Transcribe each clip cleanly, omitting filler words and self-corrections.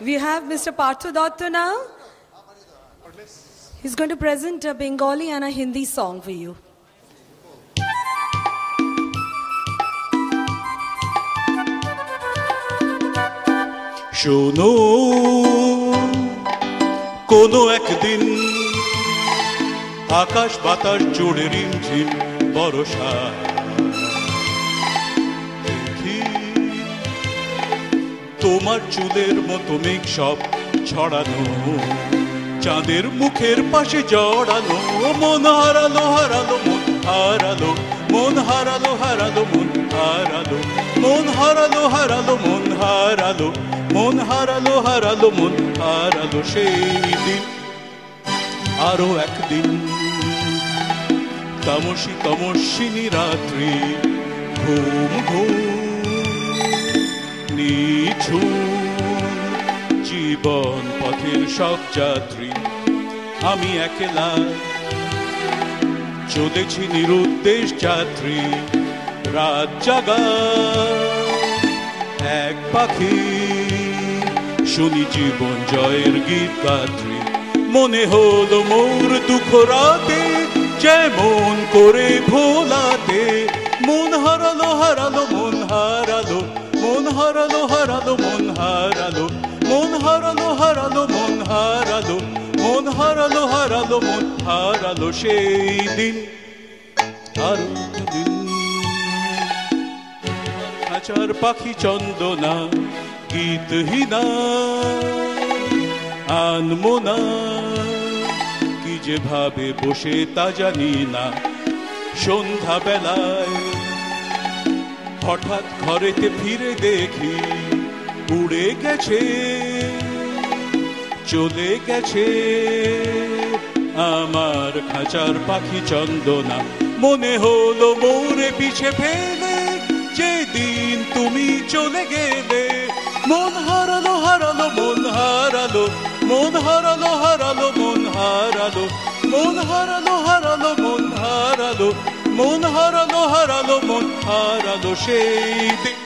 We have Mr. Parthu Dotto now. He's going to present a Bengali and a Hindi song for you. শোনো কোনো একদিন আকাশ বাতাস জুড়ে রিমঝিম বর্ষা দেখি তোমার চুলের মতো মেঘ সব ছড়ানো চাঁদের মুখের পাশে জড়ানো মন হারালো হারালো মন হারালো মন হারালো হারালো মন হারালো মন হারালো হারালো মন হারালো মন হারালো হারালো মন হারালো সেই দিন আরো একদিন তামসী তমস্বিনী রাত্রি ঘুম ঘুম নিঝুম জীবন পথের সব যাত্রী আমি একলা চলেছি নিরুদ্দেশ যাত্রী রাত জাগা এক পাখি শুনি জীবন জয়ের গীত গাত্রী মনে হলো মোর দুঃখ রাতে যেমন করে ভোলাতে মন হারালো হারালো মন হারালো মন হারালো হারালো মন হারালো মন হারালো হারালো মন হারালো মন হারালো হারালো মন হারালো সেই দিন আরো দিন আচার পাখি চন্দনা গীতহীনা আনমোনা কি যে ভাবে বসে তা জানি না সন্ধ্যা বেলায় হঠাৎ ঘরেতে ফিরে দেখি উড়ে গেছে চলে গেছে আমার খাঁচার পাখি চন্দনা মনে হলো মোরে পিছে ফেলে যেদিন তুমি চলে গেলে মন হারালো হারালো মন হারালো মন হারালো হারালো মন হারালো মন হারালো হারালো মন হারালো মন হারালো হারালো মন হারালো সেই দিন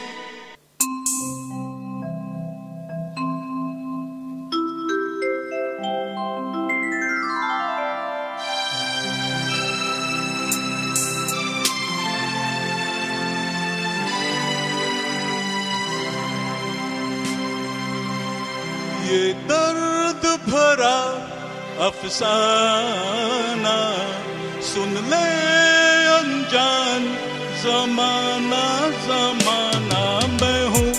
ये दर्द भरा अफसाना सुन ले अनजान जमाना जमाना मैं हूँ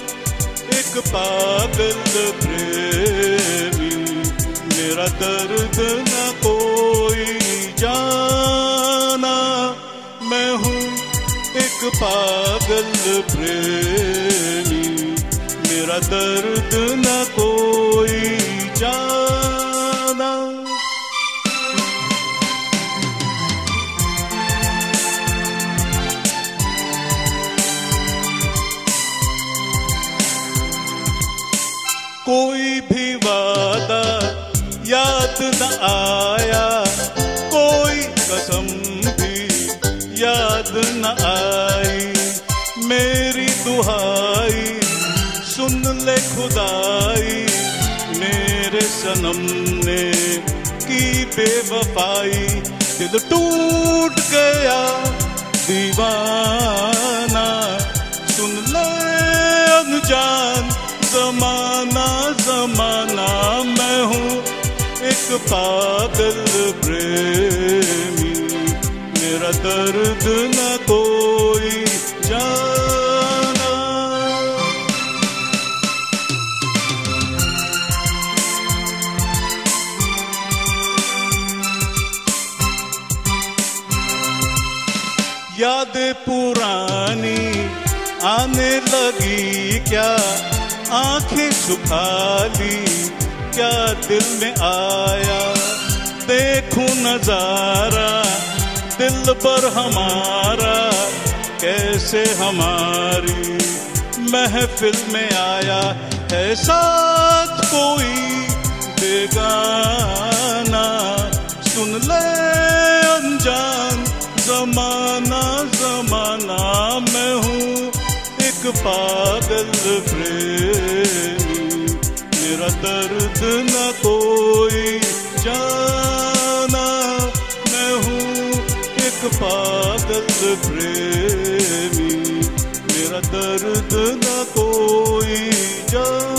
एक पागल प्रेमी मेरा दर्द न कोई जाना मैं हूँ एक पागल प्रेमी मेरा दर्द न कोई जाना कोई भी वादा याद न आया कोई कसम भी याद न आई मेरी दुहाई सुन ले खुदाई मेरे सनम ने की बेवफाई दिल टूट गया दीवाना सुन ले अनजान जमाना जमाना मैं हूँ एक पागल प्रेमी मेरा दर्द न कोई जाना यादें पुरानी आने लगी क्या आंखें सुखा ली क्या दिल में आया देखूं नजारा दिल पर हमारा कैसे हमारी महफिल में आया है साथ कोई बेगाना सुन ले अनजान जमाना जमाना मैं हूँ एक एक पागल प्रेमी, मेरा दर्द न कोई जाना, मैं हूँ एक पागल प्रेमी, मेरा दर्द न कोई जाना।